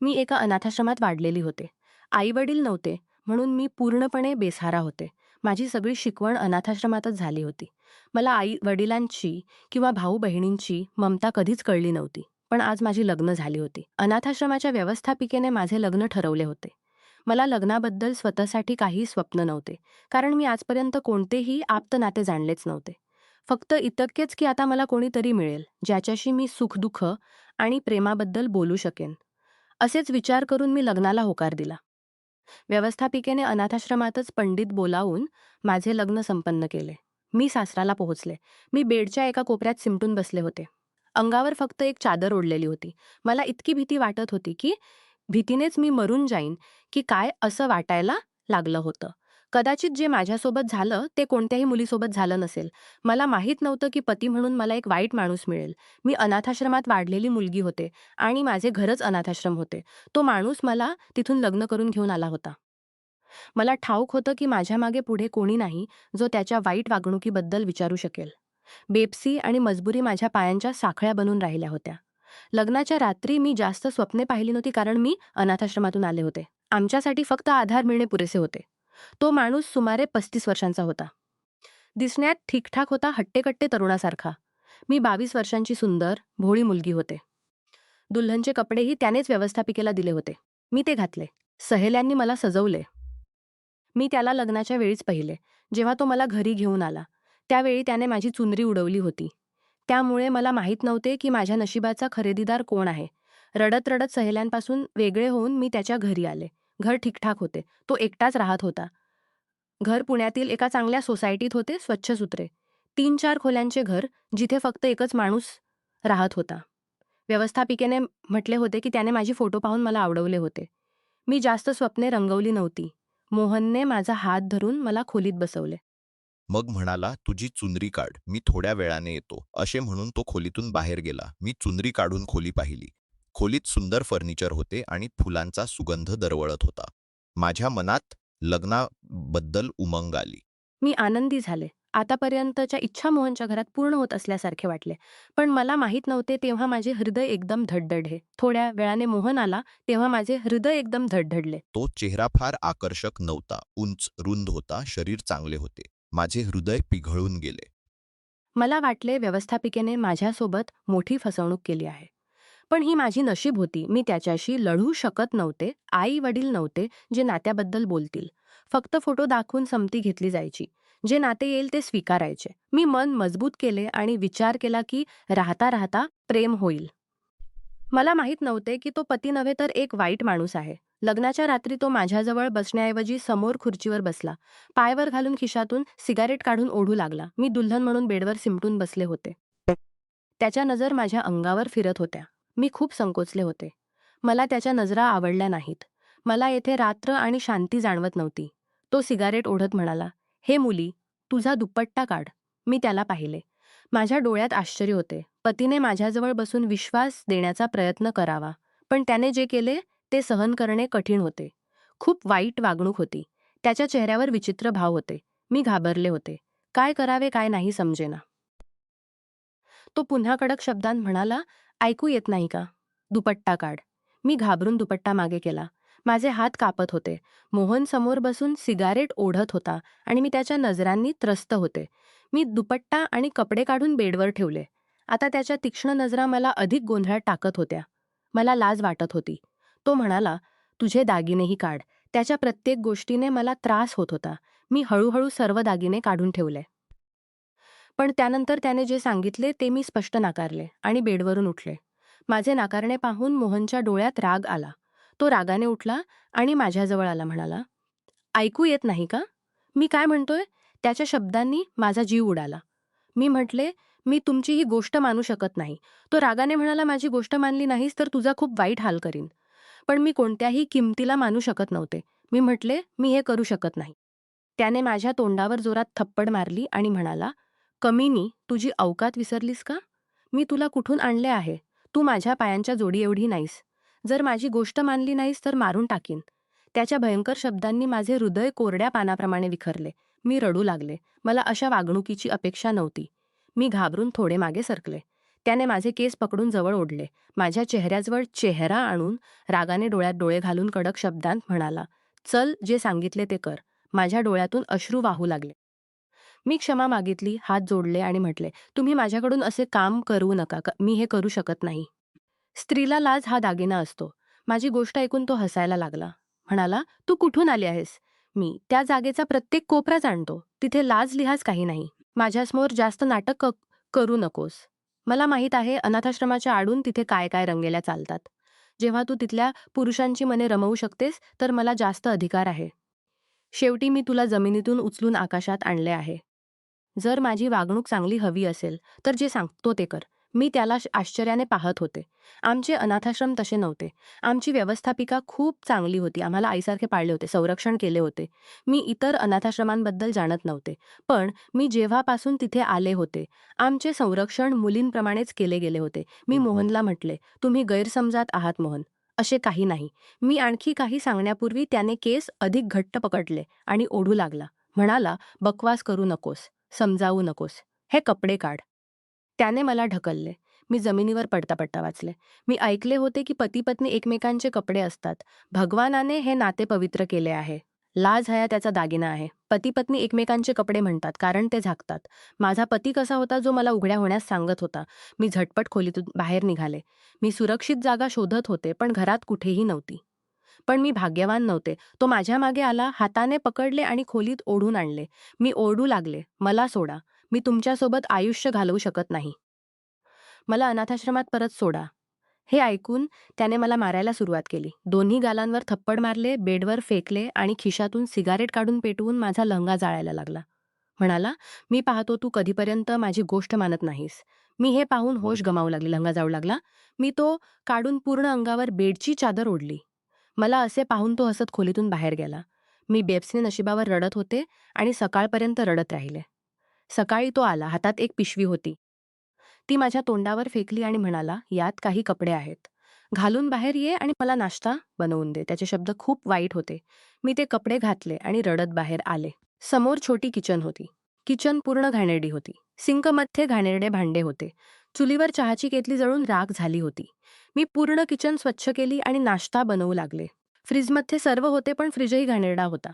मी एका अनाथाश्रमात वाढलेली होते. आई-वडील नव्हते, म्हणून मी पूर्णपणे बेसहारा होते. माझी सगळी शिकवण अनाथाश्रमातच झाली होती. मला आई-वडिलांची किंवा भाऊ-बहिणींची ममता कधीच कळली नव्हती. पण आज माझी लग्न झाली होती. अनाथाश्रमाच्या व्यवस्थापिकेने माझे लग्न ठरवले होते. मला लग्नाबद्दल स्वतःसाठी काही स्वप्न नव्हते, कारण मी आजपर्यंत कोणतेही आप्तनाते जाणलेच नव्हते. फक्त इतकेच की आता मला कोणीतरी मिळेल, ज्याच्याशी मी सुख-दुःख आणि प्रेमाबद्दल बोलू शकेन. असेच विचार करून मी लग्नाला होकार दिला. व्यवस्थापिकेने अनाथाश्रमातच पंडित बोलावून माझे लग्न संपन्न केले. मी सासराला पोहोचले. मी बेडच्या एका कोपऱ्यात सिमटून बसले होते. अंगावर फक्त एक चादर ओढलेली होती. मला इतकी भीती वाटत होती की भीतीनेच मी मरून जाईन की काय असं वाटायला लागलं होतं. कदाचित जे माझ्यासोबत झालं ते कोणत्याही मुलीसोबत झालं नसेल. मला माहीत नव्हतं की पती म्हणून मला एक वाईट माणूस मिळेल. मी अनाथाश्रमात वाढलेली मुलगी होते आणि माझे घरच अनाथाश्रम होते. तो माणूस मला तिथून लग्न करून घेऊन आला होता. मला ठाऊक होतं की माझ्यामागे पुढे कोणी नाही जो त्याच्या वाईट वागणुकीबद्दल विचारू शकेल. बेपसी आणि मजबुरी माझ्या पायांच्या साखळ्या बनून राहिल्या होत्या. लग्नाच्या रात्री मी जास्त स्वप्ने पाहिली नव्हती, कारण मी अनाथाश्रमातून आले होते. आमच्यासाठी फक्त आधार मिळणे पुरेसे होते. तो माणूस सुमारे 35 वर्षांचा होता. दिसण्यात ठीकठाक होता, हट्टेकट्टे तरुणासारखा. मी 22 वर्षांची सुंदर, भोळी मुलगी होते. दुल्हनचे कपडेही त्यानेच व्यवस्थापिकेला दिले होते. मी ते घातले. सहेल्यांनी मला सजवले. मी त्याला लग्नाच्या वेळीच पाहिले, जेव्हा तो मला घरी घेऊन आला. त्यावेळी त्याने माझी चुनरी उडवली होती. त्यामुळे मला माहीत नव्हते की माझ्या नशिबाचा खरेदीदार कोण आहे. रडत रडत सहेल्यांपासून वेगळे होऊन मी त्याच्या घरी आले. घर ठीकठाक होते. तो एकटाच राहत होता. घर पुण्यातील एका चांगल्या सोसायटीत होते, स्वच्छसुत्रे. 3-4 खोल्यांचे घर, जिथे फक्त एकच माणूस राहत होता. व्यवस्थापिकेने म्हटले होते की त्याने माझी फोटो पाहून मला आवडवले होते. मी जास्त स्वप्ने रंगवली नव्हती. मोहनने माझा हात धरून मला खोलीत बसवले. मग म्हणाला, "तुझी चुनरी काढ, मी थोड्या वेळाने येतो." असे म्हणून तो खोलीतून बाहेर गेला. मी चुनरी काढून खोली पाहिली. खोलीत सुंदर फर्निचर होते आणि फुलांचा सुगंध दरवळत होता. माझ्या मनात लग्नाबद्दल उमंग आली. मी आनंदी झाले. आतापर्यंतच्या इच्छा मोहनच्या घरात पूर्ण होत असल्यासारखे वाटले. पण मला माहीत नव्हते तेव्हा माझे हृदय एकदम धडधडले. थोड्या वेळाने मोहन आला, तेव्हा माझे हृदय एकदम धडधडले. तो चेहरा फार आकर्षक नव्हता. उंच, रुंद होता, शरीर चांगले होते. माझे हृदय पिघळून गेले. मला वाटले व्यवस्थापिकेने माझ्यासोबत मोठी फसवणूक केली आहे. पण ही माझी नशीब होती. मी त्याच्याशी लढू शकत नव्हते. आई-वडील नव्हते, जे नात्याबद्दल बोलतील. फक्त फोटो दाखवून संमती घेतली जायची. जे नाते येईल ते स्वीकारायचे. मी मन मजबूत केले आणि विचार केला की राहता राहता प्रेम होईल. मला माहीत नव्हते की तो पती नव्हे तर एक वाईट माणूस आहे. लग्नाच्या रात्री तो माझ्याजवळ बसण्याऐवजी समोर खुर्चीवर बसला. पायवर घालून खिशातून सिगारेट काढून ओढू लागला. मी दुल्हन म्हणून बेडवर सिमटून बसले होते. त्याच्या नजर माझ्या अंगावर फिरत होत्या. मी खूप संकोचले होते. मला त्याच्या नजरा आवडल्या नाहीत. मला येथे रात्र आणि शांती जाणवत नव्हती. तो सिगारेट ओढत म्हणाला, "हे मुली, तुझा दुपट्टा काढ." मी त्याला पाहिले. माझ्या डोळ्यात आश्चर्य होते. पतीने माझ्याजवळ बसून विश्वास देण्याचा प्रयत्न करावा, पण त्याने जे केले ते सहन करणे कठीण होते. खूप वाईट वागणूक होती. त्याच्या चेहऱ्यावर विचित्र भाव होते. मी घाबरले होते. काय करावे काय नाही समजेना. तो पुन्हा कडक शब्दांत म्हणाला, "ऐकू येत नाही का? दुपट्टा काढ." मी घाबरून दुपट्टा मागे केला. माझे हात कापत होते. मोहन समोर बसून सिगारेट ओढत होता आणि मी त्याच्या नजरांनी त्रस्त होते. मी दुपट्टा आणि कपडे काढून बेडवर ठेवले. आता त्याच्या तीक्ष्ण नजरा मला अधिक गोंधळात टाकत होत्या. मला लाज वाटत होती. तो म्हणाला, "तुझे दागिनेही काढ." त्याच्या प्रत्येक गोष्टीने मला त्रास होत होता. मी हळूहळू सर्व दागिने काढून ठेवले. पण त्यानंतर त्याने जे सांगितले ते मी स्पष्ट नाकारले आणि बेडवरून उठले. माझे नाकारणे पाहून मोहनच्या डोळ्यात राग आला. तो रागाने उठला आणि माझ्याजवळ आला, म्हणाला, "ऐकू येत नाही का? मी काय म्हणतोय?" त्याच्या शब्दांनी माझा जीव उडाला. मी म्हटले, "मी तुमची ही गोष्ट मानू शकत नाही." तो रागाने म्हणाला, "माझी गोष्ट मानली नाहीस तर तुझा खूप वाईट हाल करीन." पण मी कोणत्याही किमतीला मानू शकत नव्हते. मी म्हटले, "मी हे करू शकत नाही." त्याने माझ्या तोंडावर जोरात थप्पड मारली आणि म्हणाला, "कमीनी, तुझी औकात विसरलीस का? मी तुला कुठून आणले आहे? तू माझ्या पायांच्या जोडी एवढी नाहीस. जर माझी गोष्ट मानली नाहीस तर मारून टाकीन." त्याच्या भयंकर शब्दांनी माझे हृदय कोरड्या पानाप्रमाणे विखरले. मी रडू लागले. मला अशा वागणुकीची अपेक्षा नव्हती. मी घाबरून थोडे मागे सरकले. त्याने माझे केस पकडून जवळ ओढले. माझ्या चेहऱ्याजवळ चेहरा आणून रागाने डोळ्यात डोळे घालून कडक शब्दांत म्हणाला, "चल, जे सांगितले ते कर." माझ्या डोळ्यातून अश्रू वाहू लागले. मी क्षमा मागितली, हात जोडले आणि म्हटले, "तुम्ही माझ्याकडून असे काम करू नका. मी हे करू शकत नाही." स्त्रीला लाज हा दागिना असतो. माझी गोष्ट ऐकून तो हसायला लागला. म्हणाला, "तू कुठून आली आहेस?" मी, "त्या जागेचा प्रत्येक कोपरा जाणतो. तिथे लाज लिहाज काही नाही. माझ्यासमोर जास्त नाटक करू नकोस. मला माहीत आहे अनाथाश्रमाच्या आडून तिथे काय काय रंगेल्या चालतात. जेव्हा तू तिथल्या पुरुषांची मने रमवू शकतेस, तर मला जास्त अधिकार आहे. शेवटी मी तुला जमिनीतून उचलून आकाशात आणले आहे. जर माझी वागणूक चांगली हवी असेल, तर जे सांगतो ते कर." मी त्याला आश्चर्याने पाहत होते. आमचे अनाथाश्रम तसे नव्हते. आमची व्यवस्थापिका खूप चांगली होती. आम्हाला आईसारखे पाळले होते, संरक्षण केले होते. मी इतर अनाथाश्रमांबद्दल जाणत नव्हते. पण मी जेव्हापासून तिथे आले होते, आमचे संरक्षण मुलींप्रमाणेच केले गेले होते. मी मोहनला म्हटले, "तुम्ही गैरसमजात आहात मोहन. असे काही नाही." मी आणखी काही सांगण्यापूर्वी त्याने केस अधिक घट्ट पकडले आणि ओढू लागला. म्हणाला, "बकवास करू नकोस. समजावू नकोस. हे कपडे काढ." त्याने मला ढकलले. मी जमिनीवर पडता-पडता वाचले. मी ऐकले होते की पती-पत्नी एकमेकांचे कपडे असतात. भगवानाने हे नाते पवित्र केले आहे. लाज हा त्याचा दागिना आहे. पती-पत्नी एकमेकांचे कपडे म्हणतात कारण ते झाकतात. माझा पती कसा होता जो मला उघड्या होण्यास सांगत होता. मी झटपट खोलीतून बाहेर निघाले. मी सुरक्षित जागा शोधत होते पण घरात कुठेही नव्हती. पण मी भाग्यवान नव्हते. तो माझ्या मागे आला, हाताने पकडले आणि खोलीत ओढून आणले. मी ओरडू लागले, "मला सोडा. मी तुमच्यासोबत आयुष्य घालवू शकत नाही. मला अनाथाश्रमात परत सोडा." हे ऐकून त्याने मला मारायला सुरुवात केली. दोन्ही गालांवर थप्पड मारले, बेडवर फेकले आणि खिशातून सिगारेट काढून पेटवून माझा लंगा जाळायला लागला. म्हणाला, "मी पाहतो तू कधीपर्यंत माझी गोष्ट मानत नाहीस." मी हे पाहून होश गमावू लागली, लंगा जाळू लागला. मी तो काढून पूर्ण अंगावर बेडची चादर ओढली. मला असे पाहून तो हसत खोलीतून बाहेर गेला. मी बेपसे नशिबावर रडत होते आणि सकाळपर्यंत रडत राहिले. सकाळी तो आला. हातात एक पिशवी होती. ती माझ्या तोंडावर फेकली आणि म्हणाला, "यात काही कपडे आहेत. घालून बाहेर ये आणि मला नाश्ता बनवून दे." त्याचे शब्द खूप वाईट होते. मी ते कपडे घातले आणि रडत बाहेर आले. समोर छोटी किचन होती. किचन पूर्ण घाणेरडी होती. सिंकमध्ये घाणेरडे भांडे होते. चुलीवर चहाची केतली जळून राख झाली होती. मी पूर्ण किचन स्वच्छ केली आणि नाश्ता बनवू लागले. फ्रीजमध्ये सर्व होते पण फ्रीजही घाणेरडा होता.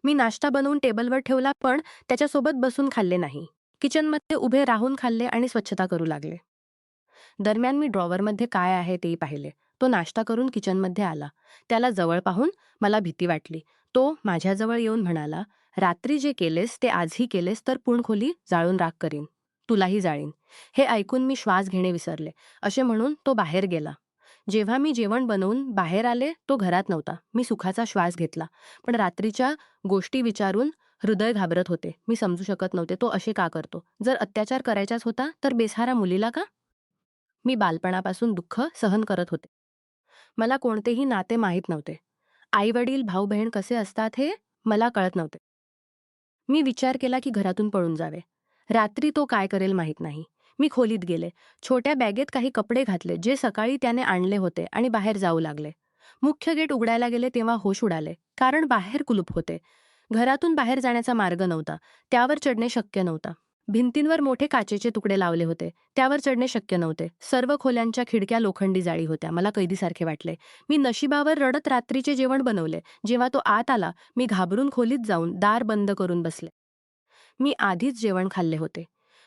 मी नाश्ता बनवून टेबलवर ठेवला पण त्याच्यासोबत बसून खाल्ले नाही. किचनमध्ये उभे राहून खाल्ले आणि स्वच्छता करू लागले. दरम्यान मी ड्रॉवरमध्ये काय आहे तेही पाहिले. तो नाश्ता करून किचनमध्ये आला. त्याला जवळ पाहून मला भीती वाटली. तो माझ्याजवळ येऊन म्हणाला, "रात्री जे केलेस ते आजही केलेस तर पूर्ण खोली जाळून राख करीन. तुलाही जाळीन." हे ऐकून मी श्वास घेणे विसरले. असे म्हणून तो बाहेर गेला. जेव्हा मी जेवण बनवून बाहेर आले, तो घरात नव्हता. मी सुखाचा श्वास घेतला. पण रात्रीच्या गोष्टी विचारून हृदय घाबरत होते. मी समजू शकत नव्हते तो असे का करतो? जर अत्याचार करायचाच होता तर बेसहारा मुलीला का? मी बालपणापासून दुःख सहन करत होते. मला कोणतेही नाते माहीत नव्हते. आई-वडील, भाऊ-बहीण कसे असतात हे मला कळत नव्हते. मी विचार केला की घरातून पळून जावे. रात्री तो काय करेल माहीत नाही. मी खोलीत गेले. छोट्या बॅगेत काही कपडे घातले जे सकाळी त्याने आणले होते आणि बाहेर जाऊ लागले. मुख्य गेट उघडायला गेले तेव्हा होश उडाले. कारण बाहेर कुलूप होते. घरातून बाहेर जाण्याचा मार्ग नव्हता. त्यावर चढणे शक्य नव्हता. भिंतींवर मोठे काचेचे तुकडे लावले होते. त्यावर चढणे शक्य नव्हते. सर्व खोल्यांच्या खिडक्या लोखंडी जाळी होत्या. मला कैदीसारखे वाटले. मी नशिबावर रडत रात्रीचे जेवण बनवले. जेव्हा तो आत आला, मी घाबरून खोलीत जाऊन दार बंद करून बसले. मी आधीच जेवण खाल्ले होते.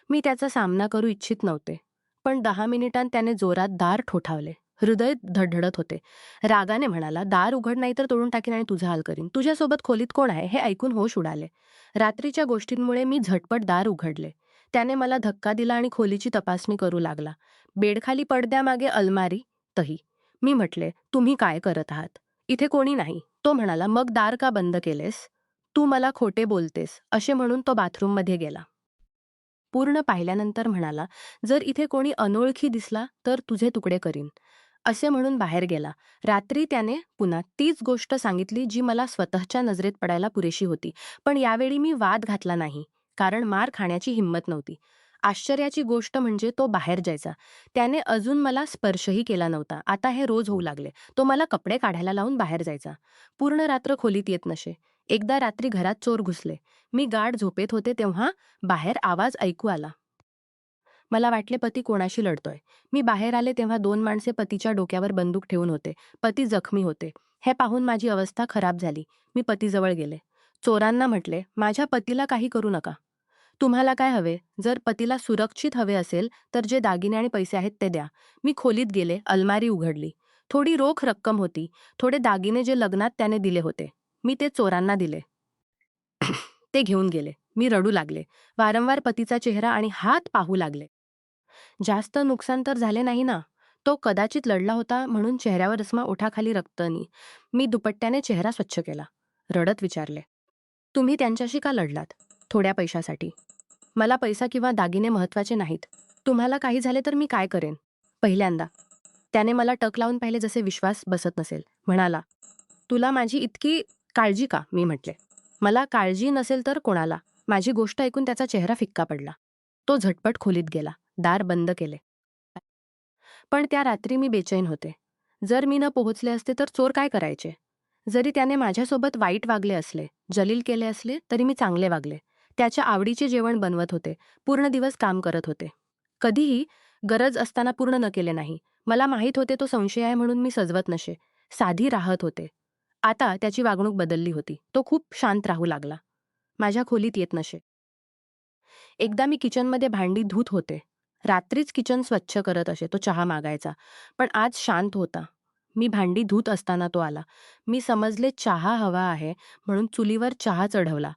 मी त्याचा सामना करू इच्छित नव्हते. पण 10 मिनिटांत त्याने जोरात दार ठोठावले. हृदय धडधडत होते. रागाने म्हणाला, "दार उघड नाही तर तोडून टाकीन आणि तुझा हाल करीन. तुझ्यासोबत खोलीत कोण आहे?" हे ऐकून होश उडाले. रात्रीच्या गोष्टींमुळे मी झटपट दार उघडले. त्याने मला धक्का दिला आणि खोलीची तपासणी करू लागला. बेडखाली पडद्यामागे अलमारी तही. मी म्हटले, "तुम्ही काय करत आहात? इथे कोणी नाही." तो म्हणाला, "मग दार का बंद केलेस?" "तू मला खोटे बोलतेस." असे म्हणून तो बाथरूममध्ये गेला. पूर्ण पाहिल्यानंतर म्हणाला, "जर इथे कोणी अनोळखी दिसला तर तुझे तुकडे करीन." असे म्हणून बाहेर गेला. रात्री त्याने पुन्हा तीच गोष्ट सांगितली जी मला स्वतःच्या नजरेत पडायला पुरेशी होती. पण यावेळी मी वाद घातला नाही. कारण मार खाण्याची हिंमत नव्हती. आश्चर्याची गोष्ट म्हणजे तो बाहेर जायचा. त्याने अजून मला स्पर्शही केला नव्हता. आता हे रोज होऊ लागले. तो मला कपडे काढायला लावून बाहेर जायचा. पूर्ण रात्र खोलीत येत नसे. एकदा रात्री घरात चोर घुसले. मी गाढ झोपेत होते तेव्हा बाहेर आवाज ऐकू आला. मला वाटले पती कोणाशी लढतोय. मी बाहेर आले तेव्हा 2 माणसे पतीच्या डोक्यावर बंदूक ठेवून होते. पती जखमी होते. हे पाहून माझी अवस्था खराब झाली. मी पतीजवळ गेले. चोरांना म्हटले, "माझ्या पतीला काही करू नका. तुम्हाला काय हवे? जर पतीला सुरक्षित हवे असेल, तर जे दागिने आणि पैसे आहेत ते द्या." मी खोलीत गेले, अलमारी उघडली. थोडी रोख रक्कम होती. थोडे दागिने जे लग्नात त्याने दिले होते. मी ते चोरांना दिले. ते घेऊन गेले. मी रडू लागले. वारंवार पतीचा चेहरा आणि हात पाहू लागले. जास्त नुकसान तर झाले नाही ना? तो कदाचित लढला होता म्हणून चेहऱ्यावर रसमा, ओठाखाली रक्तनी. मी दुपट्ट्याने चेहरा स्वच्छ केला. रडत विचारले, "तुम्ही त्यांच्याशी का लढलात?" "थोड्या पैशासाठी. मला पैसा किंवा दागिने महत्वाचे नाहीत. तुम्हाला काही झाले तर मी काय करेन?" पहिल्यांदा त्याने मला टक लावून पाहिले, जसे विश्वास बसत नसेल. म्हणाला, "तुला माझी इतकी काळजी का?" मी म्हटले. "मला काळजी नसेल तर कोणाला?" माझी गोष्ट ऐकून त्याचा चेहरा फिक्का पडला. तो झटपट खोलीत गेला. दार बंद केले. पण त्या रात्री मी बेचैन होते. जर मी न पोहोचले असते तर चोर काय करायचे? जरी त्याने माझ्यासोबत वाईट वागले असले, जलील केले असले, तरी मी चांगले वागले. त्याच्या आवडीचे जेवण बनवत होते. पूर्ण दिवस काम करत होते. कधीही गरज असताना पूर्ण न केले नाही. मला माहीत होते तो संशय आहे म्हणून मी सजवत नसे. साधी राहत होते. आता त्याची वागणूक बदलली होती. तो खूप शांत राहू लागला. माझ्या खोलीत येत नसे. एकदा मी किचनमध्ये भांडी धुत होते. रात्रीच किचन स्वच्छ करत असे. तो चहा मागायचा. पण आज शांत होता. मी भांडी धुत असताना तो आला. मी समजले चहा हवा आहे म्हणून चुलीवर चहा चढवला.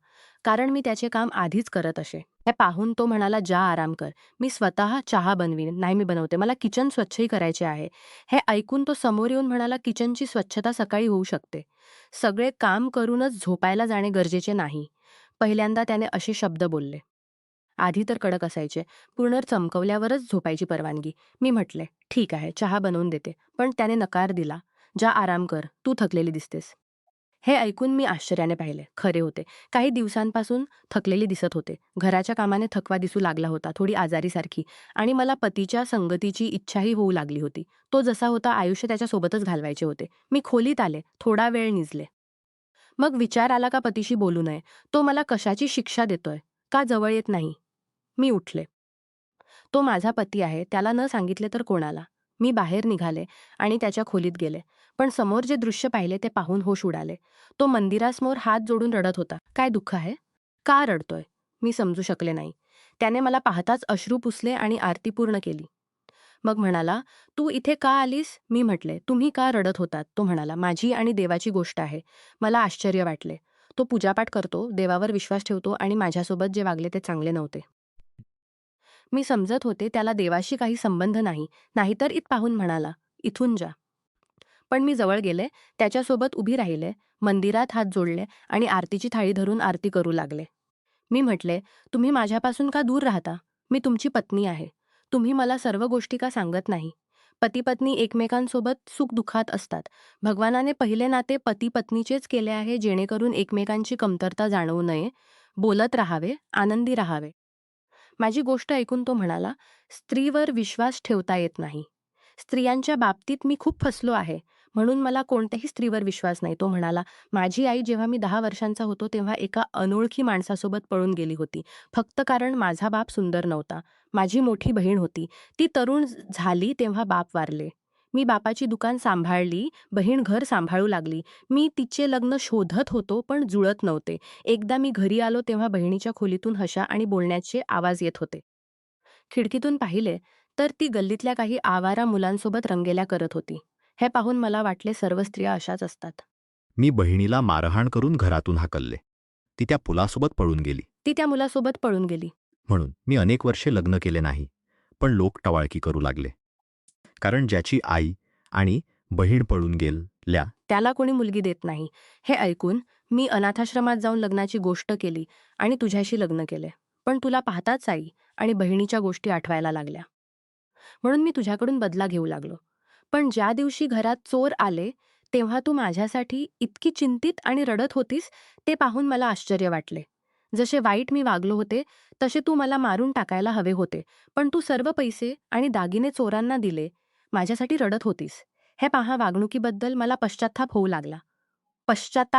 कारण मी त्याचे काम आधीच करत असे. हे पाहून तो म्हणाला, "जा आराम कर. मी स्वतः चहा बनवीन." "नाही, मी बनवते. मला किचन स्वच्छही करायचे आहे." हे ऐकून तो समोर येऊन म्हणाला, "किचनची स्वच्छता सकाळी होऊ शकते. सगळे काम करूनच झोपायला जाणे गरजेचे नाही." पहिल्यांदा त्याने असे शब्द बोलले. आधी तर कडक असायचे. पूर्ण चमकवल्यावरच झोपायची परवानगी. मी म्हटले, "ठीक आहे, चहा बनवून देते." पण त्याने नकार दिला. "जा आराम कर. तू थकलेली दिसतेस." हे ऐकून मी आश्चर्याने पाहिले. खरे होते. काही दिवसांपासून थकलेली दिसत होते. घराच्या कामाने थकवा दिसू लागला होता, थोडी आजारीसारखी. आणि मला पतीच्या संगतीची इच्छाही होऊ लागली होती. तो जसा होता आयुष्य त्याच्यासोबतच घालवायचे होते. मी खोलीत आले. थोडा वेळ निजले. मग विचार आला का पतीशी बोलू नये. तो मला कशाची शिक्षा देतोय? का जवळ येत नाही? मी उठले. तो माझा पती आहे, त्याला न सांगितले तर कोणाला? मी बाहेर निघाले आणि त्याच्या खोलीत गेले. पण समोर जे दृश्य पाहिले ते पाहून होश उडाले. तो मंदिरासमोर हात जोडून रडत होता. काय दुःख आहे? का रडतोय? मी समजू शकले नाही. त्याने मला पाहताच अश्रू पुसले आणि आरती पूर्ण केली. मग म्हणाला, "तू इथे का आलीस?" मी म्हटले, "तुम्ही का रडत होतात?" तो म्हणाला, "माझी आणि देवाची गोष्ट आहे." मला आश्चर्य वाटले. तो पूजापाठ करतो, देवावर विश्वास ठेवतो आणि माझ्यासोबत जे वागले ते चांगले नव्हते. मी समजत होते त्याला देवाशी काही संबंध नाही. नाहीतर पाहून म्हणाला, "इथून जा." पण मी जवळ गेले, त्याच्यासोबत उभी राहिले, मंदिरात हात जोडले आणि आरतीची थाळी धरून आरती करू लागले. मी म्हटले, "तुम्ही माझ्यापासून का दूर राहता? मी तुमची पत्नी आहे. तुम्ही मला सर्व गोष्टी का सांगत नाही?" पती-पत्नी एकमेकांसोबत सुख-दुःखात असतात. भगवानाने पहिले नाते पती-पत्नीचेच केले आहे, जेणेकरून एकमेकांची कमतरता जाणवू नये, बोलत राहावे, आनंदी राहावे. माझी गोष्ट ऐकून तो म्हणाला, "स्त्रीवर विश्वास ठेवता येत नाही. स्त्रियांच्या बाबतीत मी खूप फसलो आहे. म्हणून मला कोणत्याही स्त्रीवर विश्वास नाही." तो म्हणाला, "माझी आई जेव्हा मी 10 वर्षांचा होतो तेव्हा एका अनोळखी माणसासोबत पळून गेली होती. फक्त कारण माझा बाप सुंदर नव्हता. माझी मोठी बहीण होती. ती तरुण झाली तेव्हा बाप वारले. मी बापाची दुकान सांभाळली, बहीण घर सांभाळू लागली. मी तिचे लग्न शोधत होतो पण जुळत नव्हते. एकदा मी घरी आलो तेव्हा बहिणीच्या खोलीतून हशा आणि बोलण्याचे आवाज येत होते. खिडकीतून पाहिले तर ती गल्लीतल्या काही आवारा मुलांसोबत रंगेल्या करत होती. हे पाहून मला वाटले सर्व स्त्रिया अशाच असतात. मी बहिणीला मारहाण करून घरातून हाकलले. ती त्या पुलासोबत पळून गेली. ती त्या मुलासोबत पळून गेली. म्हणून मी अनेक वर्षे लग्न केले नाही. पण लोक टवाळकी करू लागले. कारण ज्याची आई आणि बहीण पळून गेल्या त्याला कोणी मुलगी देत नाही. हे ऐकून मी अनाथाश्रमात जाऊन लग्नाची गोष्ट केली आणि तुझ्याशी लग्न केले. पण तुला पाहताच आई आणि बहिणीच्या गोष्टी आठवायला लागल्या. म्हणून मी तुझ्याकडून बदला घेऊ लागलो. पण ज्या दिवशी घरात चोर आले, तेव्हा तू माझ्यासाठी इतकी चिंतित आणि रडत होतीस, ते पाहून मला आश्चर्य वाटले. जसे वाईट मी वागलो होते, तसे तू मला मारून टाकायला हवे होते. पण तू सर्व पैसे आणि दागिने चोरांना दिले. माझ्यासाठी रडत होतीस. हे पहा, वागणुकीबद्दल मला पश्चात्ताप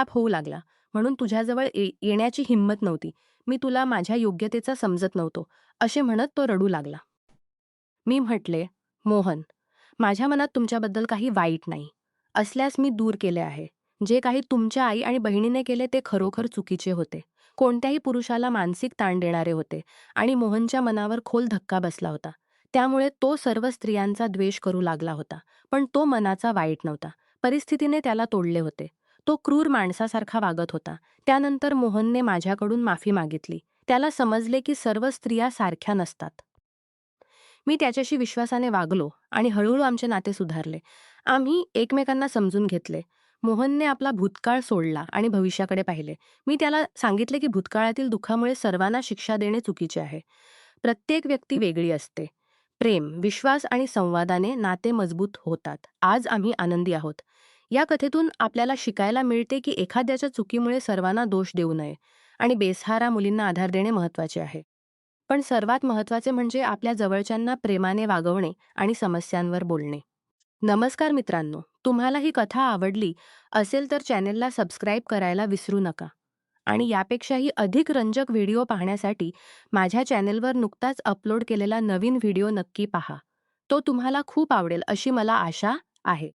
होऊ लागला. म्हणून तुझ्याजवळ येण्याची हिंमत नव्हती. मी तुला माझ्या योग्यतेचा समजत नव्हतो. असे म्हणत तो रडू लागला. मी म्हटले, मोहन, माझ्या मनात तुमच्याबद्दल काही वाईट नाही. असल्यास मी दूर केले आहे. जे काही तुमच्या आई आणि बहिणीने केले ते खरोखर चुकीचे होते. कोणत्याही पुरुषाला मानसिक ताण देणारे होते आणि मोहनच्या मनावर खोल धक्का बसला होता. त्यामुळे तो सर्व स्त्रियांचा द्वेष करू लागला होता. पण तो मनाचा वाईट नव्हता. परिस्थितीने त्याला तोडले होते. तो क्रूर माणसासारखा वागत होता. त्यानंतर मोहनने माझ्याकडून माफी मागितली. त्याला समजले की सर्व स्त्रिया सारख्या नसतात. मी त्याच्याशी विश्वासाने वागलो आणि हळूहळू आमचे नाते सुधारले. आम्ही एकमेकांना समजून घेतले. मोहनने आपला भूतकाळ सोडला आणि भविष्याकडे पाहिले. मी त्याला सांगितले की भूतकाळातील दुःखामुळे सर्वांना शिक्षा देणे चुकीचे आहे. प्रत्येक व्यक्ती वेगळी असते. प्रेम, विश्वास आणि संवादाने नाते मजबूत होतात. आज आम्ही आनंदी आहोत. या कथेतून आपल्याला शिकायला मिळते की एखाद्याच्या चुकीमुळे सर्वांना दोष देऊ नये आणि बेसहारा मुलींना आधार देणे महत्त्वाचे आहे. पण सर्वात महत्त्वाचे म्हणजे आपल्या जवळच्यांना प्रेमाने वागवणे आणि समस्यांवर बोलणे. नमस्कार मित्रांनो, तुम्हाला ही कथा आवडली असेल तर चॅनेलला सबस्क्राईब करायला विसरू नका. आणि यापेक्षाही अधिक रंजक व्हिडिओ पाहण्यासाठी माझ्या चॅनेलवर नुकताच अपलोड केलेला नवीन व्हिडिओ नक्की पहा. तो तुम्हाला खूप आवडेल अशी मला आशा आहे.